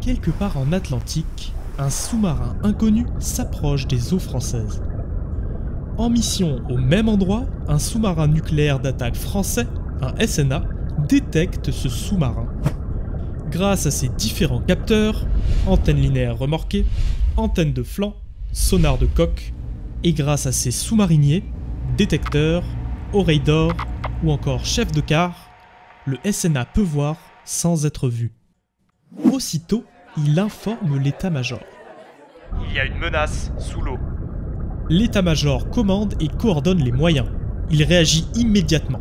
Quelque part en Atlantique, un sous-marin inconnu s'approche des eaux françaises. En mission au même endroit, un sous-marin nucléaire d'attaque français, un SNA, détecte ce sous-marin. Grâce à ses différents capteurs, antennes linéaires remorquées, antennes de flanc, sonar de coque, et grâce à ses sous-mariniers, détecteurs, oreilles d'or ou encore chef de quart, le SNA peut voir sans être vu. Aussitôt, il informe l'état-major. Il y a une menace sous l'eau. L'état-major commande et coordonne les moyens. Il réagit immédiatement.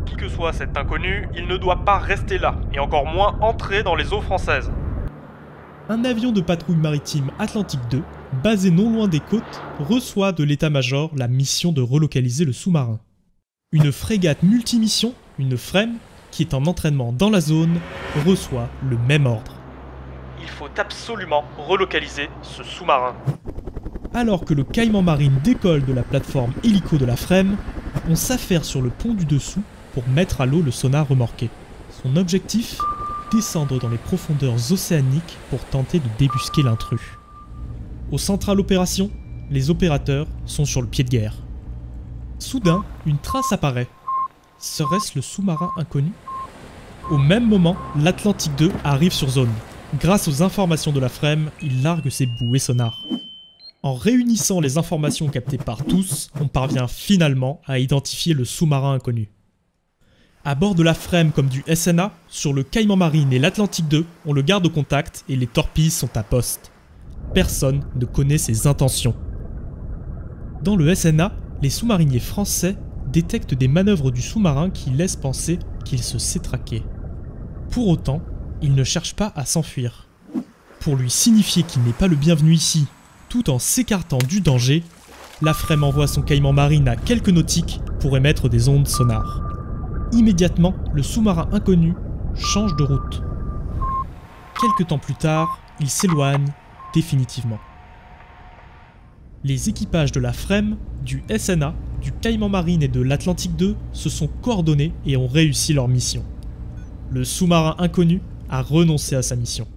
Qui que soit cet inconnu, il ne doit pas rester là, et encore moins entrer dans les eaux françaises. Un avion de patrouille maritime Atlantique 2, basé non loin des côtes, reçoit de l'état-major la mission de relocaliser le sous-marin. Une frégate multimission, une FREMM, qui est en entraînement dans la zone, reçoit le même ordre. Il faut absolument relocaliser ce sous-marin. Alors que le Caïman Marine décolle de la plateforme hélico de la FREMM, on s'affaire sur le pont du dessous pour mettre à l'eau le sonar remorqué. Son objectif ? Descendre dans les profondeurs océaniques pour tenter de débusquer l'intrus. Au central opération, les opérateurs sont sur le pied de guerre. Soudain, une trace apparaît. Serait-ce le sous-marin inconnu ? Au même moment, l'Atlantique 2 arrive sur zone. Grâce aux informations de la FREMM, il largue ses bouées sonars. En réunissant les informations captées par tous, on parvient finalement à identifier le sous-marin inconnu. À bord de la FREMM comme du SNA, sur le Caïman Marine et l'Atlantique 2, on le garde au contact et les torpilles sont à poste. Personne ne connaît ses intentions. Dans le SNA, les sous-mariniers français détectent des manœuvres du sous-marin qui laissent penser qu'il se sait traquer. Pour autant, il ne cherche pas à s'enfuir. Pour lui signifier qu'il n'est pas le bienvenu ici, tout en s'écartant du danger, la FREMM envoie son Caïman Marine à quelques nautiques pour émettre des ondes sonars. Immédiatement, le sous-marin inconnu change de route. Quelque temps plus tard, il s'éloigne définitivement. Les équipages de la FREMM, du SNA, du Caïman Marine et de l'Atlantique 2 se sont coordonnés et ont réussi leur mission. Le sous-marin inconnu a renoncé à sa mission.